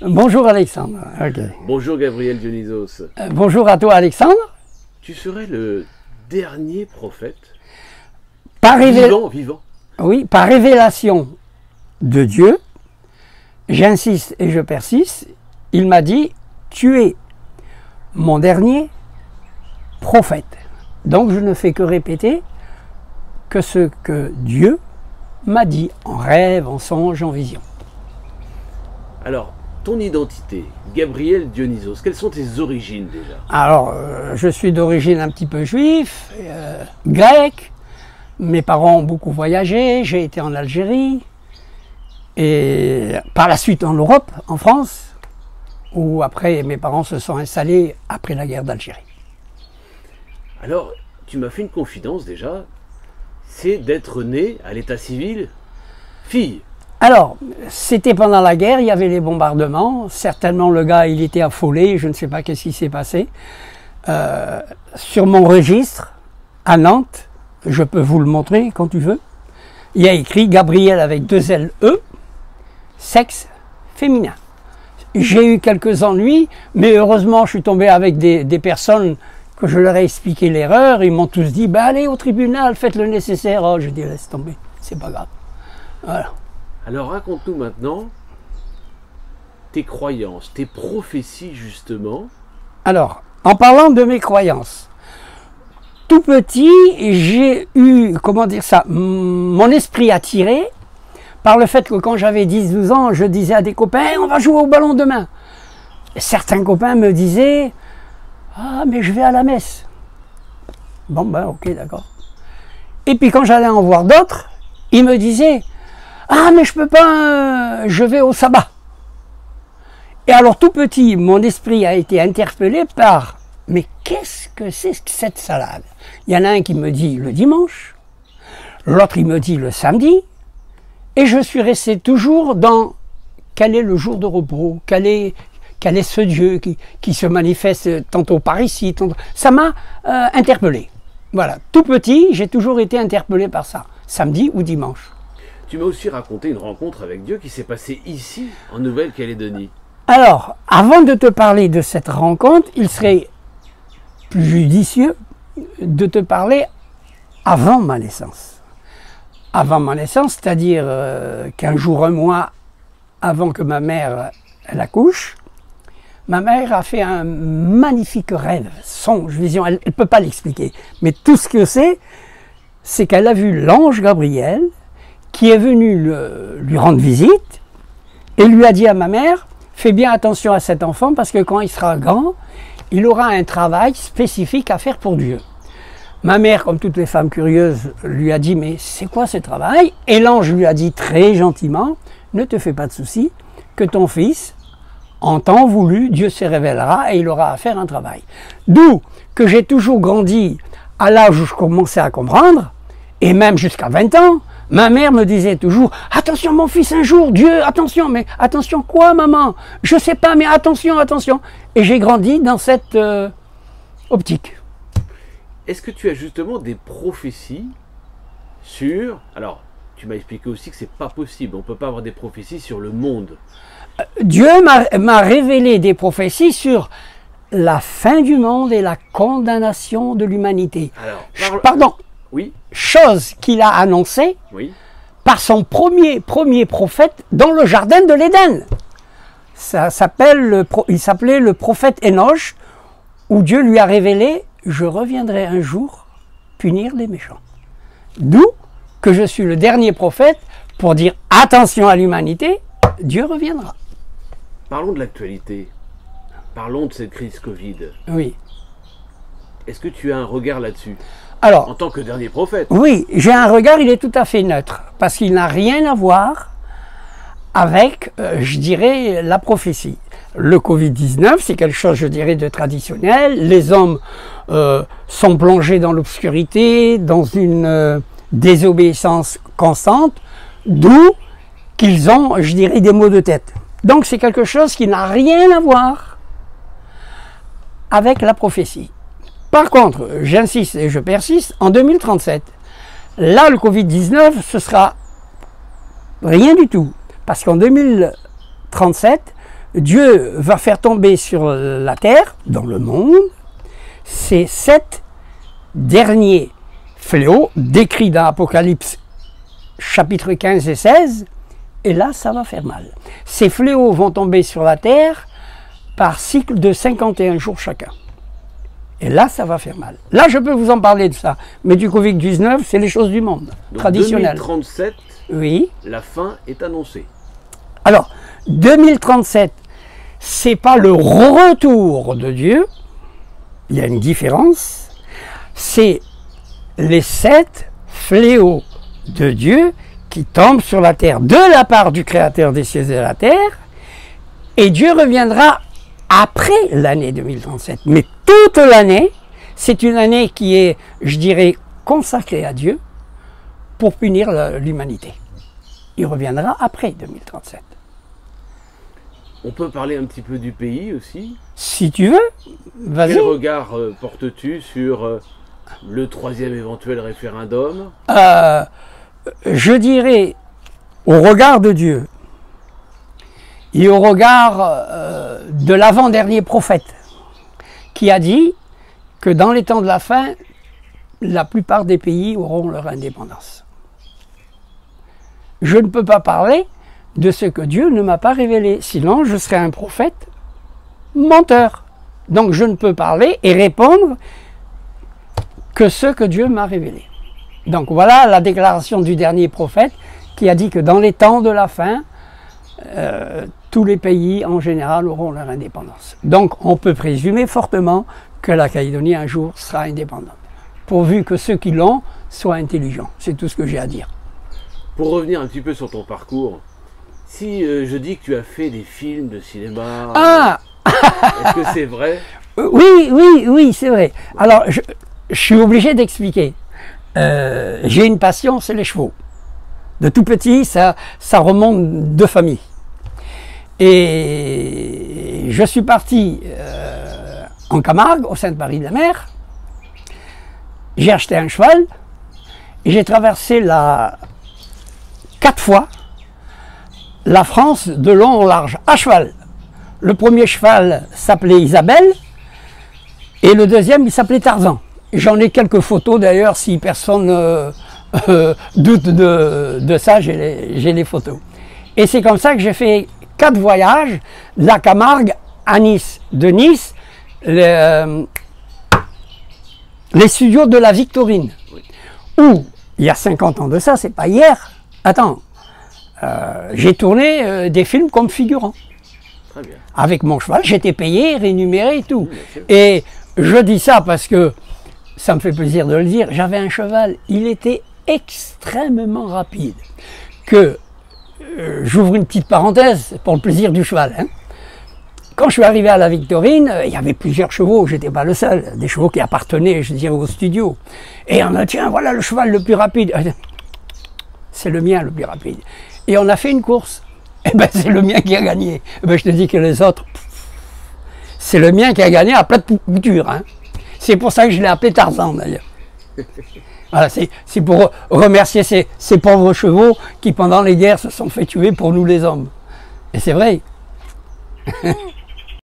Bonjour Alexandre. Okay. Bonjour Gabriel Dionysos. Bonjour à toi Alexandre. Tu serais le dernier prophète vivant. Oui, par révélation de Dieu, j'insiste et je persiste, il m'a dit, tu es mon dernier prophète. Donc je ne fais que répéter que ce que Dieu m'a dit en rêve, en songe, en vision. Alors, ton identité, Gabriel Dionysos, quelles sont tes origines déjà? Alors, je suis d'origine un petit peu juif, grec. Mes parents ont beaucoup voyagé, j'ai été en Algérie. Et par la suite en Europe, en France, où après mes parents se sont installés après la guerre d'Algérie. Alors, tu m'as fait une confidence déjà, c'est d'être né à l'état civil fille. Alors, c'était pendant la guerre, il y avait les bombardements. Certainement, le gars, il était affolé, je ne sais pas qu'est-ce qui s'est passé. Sur mon registre, à Nantes, je peux vous le montrer quand tu veux, il y a écrit Gabriel avec 2 L-E, sexe féminin. J'ai eu quelques ennuis, mais heureusement, je suis tombé avec des personnes que je leur ai expliqué l'erreur. Ils m'ont tous dit, bah, allez au tribunal, faites le nécessaire. Oh, je dis, laisse tomber, c'est pas grave. Voilà. Alors raconte-nous maintenant tes croyances, tes prophéties justement. Alors, en parlant de mes croyances, tout petit, j'ai eu, comment dire ça, mon esprit attiré par le fait que quand j'avais 10-12 ans, je disais à des copains, on va jouer au ballon demain. Certains copains me disaient, ah mais je vais à la messe. Bon ben ok, d'accord. Et puis quand j'allais en voir d'autres, ils me disaient, ah mais je peux pas, je vais au sabbat. Et alors tout petit, mon esprit a été interpellé par, mais qu'est-ce que c'est que cette salade? Il y en a un qui me dit le dimanche, l'autre il me dit le samedi, et je suis resté toujours dans quel est le jour de repos, quel est ce Dieu qui se manifeste tantôt par ici, tantôt... Ça m'a interpellé. Voilà, tout petit, j'ai toujours été interpellé par ça, samedi ou dimanche. Tu m'as aussi raconté une rencontre avec Dieu qui s'est passée ici, en Nouvelle-Calédonie. Alors, avant de te parler de cette rencontre, il serait plus judicieux de te parler avant ma naissance. Avant ma naissance, c'est-à-dire qu'un jour, un mois avant que ma mère elle accouche, ma mère a fait un magnifique rêve, songe, vision, elle ne peut pas l'expliquer. Mais tout ce que c'est qu'elle a vu l'ange Gabriel qui est venu lui rendre visite et lui a dit à ma mère, fais bien attention à cet enfant parce que quand il sera grand, il aura un travail spécifique à faire pour Dieu. Ma mère, comme toutes les femmes curieuses, lui a dit, mais c'est quoi ce travail? Et l'ange lui a dit très gentiment, ne te fais pas de soucis, que ton fils, en temps voulu, Dieu se révélera et il aura à faire un travail. D'où que j'ai toujours grandi à l'âge où je commençais à comprendre, et même jusqu'à 20 ans, ma mère me disait toujours, attention mon fils un jour, Dieu, attention, mais attention quoi maman? Je sais pas, mais attention, attention. Et j'ai grandi dans cette optique. Est-ce que tu as justement des prophéties sur... Alors, tu m'as expliqué aussi que c'est pas possible, on ne peut pas avoir des prophéties sur le monde. Dieu m'a révélé des prophéties sur la fin du monde et la condamnation de l'humanité. Pardon. Oui. Chose qu'il a annoncée par son premier prophète dans le jardin de l'Éden. Il s'appelait le prophète Enoch, où Dieu lui a révélé « Je reviendrai un jour punir les méchants ». D'où que je suis le dernier prophète pour dire « Attention à l'humanité, Dieu reviendra ». Parlons de l'actualité. Parlons de cette crise Covid. Oui. Est-ce que tu as un regard là-dessus? Alors, en tant que dernier prophète. Oui, j'ai un regard, il est tout à fait neutre, parce qu'il n'a rien à voir avec, je dirais, la prophétie. Le Covid-19, c'est quelque chose, je dirais, de traditionnel. Les hommes sont plongés dans l'obscurité, dans une désobéissance constante, d'où qu'ils ont, je dirais, des maux de tête. Donc c'est quelque chose qui n'a rien à voir avec la prophétie. Par contre, j'insiste et je persiste, en 2037, là le Covid-19, ce sera rien du tout. Parce qu'en 2037, Dieu va faire tomber sur la terre, dans le monde, ces 7 derniers fléaux décrits dans Apocalypse chapitre 15 et 16, et là ça va faire mal. Ces fléaux vont tomber sur la terre par cycle de 51 jours chacun. Et là ça va faire mal. Là je peux vous en parler de ça, mais du Covid-19 c'est les choses du monde, Donc traditionnelles. 2037, oui. la fin est annoncée. Alors, 2037, c'est pas le retour de Dieu, il y a une différence, c'est les 7 fléaux de Dieu qui tombent sur la terre de la part du Créateur des cieux et de la terre, et Dieu reviendra après l'année 2037. Mais toute l'année, c'est une année qui est, je dirais, consacrée à Dieu pour punir l'humanité. Il reviendra après 2037. On peut parler un petit peu du pays aussi. Si tu veux, vas-y. Quel regard portes-tu sur le 3e éventuel référendum? Je dirais, au regard de Dieu et au regard de l'avant-dernier prophète, qui a dit que dans les temps de la fin, la plupart des pays auront leur indépendance. Je ne peux pas parler de ce que Dieu ne m'a pas révélé, sinon je serais un prophète menteur. Donc je ne peux parler et répondre que ce que Dieu m'a révélé. Donc voilà la déclaration du dernier prophète qui a dit que dans les temps de la fin, tous les pays en général auront leur indépendance. Donc on peut présumer fortement que la Calédonie un jour sera indépendante, pourvu que ceux qui l'ont soient intelligents. C'est tout ce que j'ai à dire. Pour revenir un petit peu sur ton parcours, si je dis que tu as fait des films de cinéma, est-ce que c'est vrai? Oui, c'est vrai. Alors, je suis obligé d'expliquer. J'ai une passion, c'est les chevaux. De tout petit, ça remonte de famille. Et je suis parti en Camargue, au Sainte-Marie-de-la-Mer. J'ai acheté un cheval et j'ai traversé 4 fois la France de long en large, à cheval. Le premier cheval s'appelait Isabelle et le deuxième il s'appelait Tarzan. J'en ai quelques photos d'ailleurs, si personne doute de ça, j'ai les photos. Et c'est comme ça que j'ai fait 4 voyages, de la Camargue à Nice. De Nice, les studios de la Victorine, où il y a 50 ans de ça, c'est pas hier. Attends, j'ai tourné des films comme figurant. Très bien. Avec mon cheval, j'étais payé, rémunéré et tout. Et je dis ça parce que ça me fait plaisir de le dire. J'avais un cheval, il était extrêmement rapide. J'ouvre une petite parenthèse pour le plaisir du cheval. Hein. Quand je suis arrivé à la Victorine, il y avait plusieurs chevaux, j'étais pas le seul. Des chevaux qui appartenaient, je dirais, au studio. Et on a dit, tiens, voilà le cheval le plus rapide. C'est le mien le plus rapide. Et on a fait une course. Et ben c'est le mien qui a gagné. Et ben je te dis que les autres, c'est le mien qui a gagné à plate couture. Hein. C'est pour ça que je l'ai appelé Tarzan d'ailleurs. Voilà, c'est pour remercier ces pauvres chevaux qui pendant les guerres se sont fait tuer pour nous les hommes. Et c'est vrai.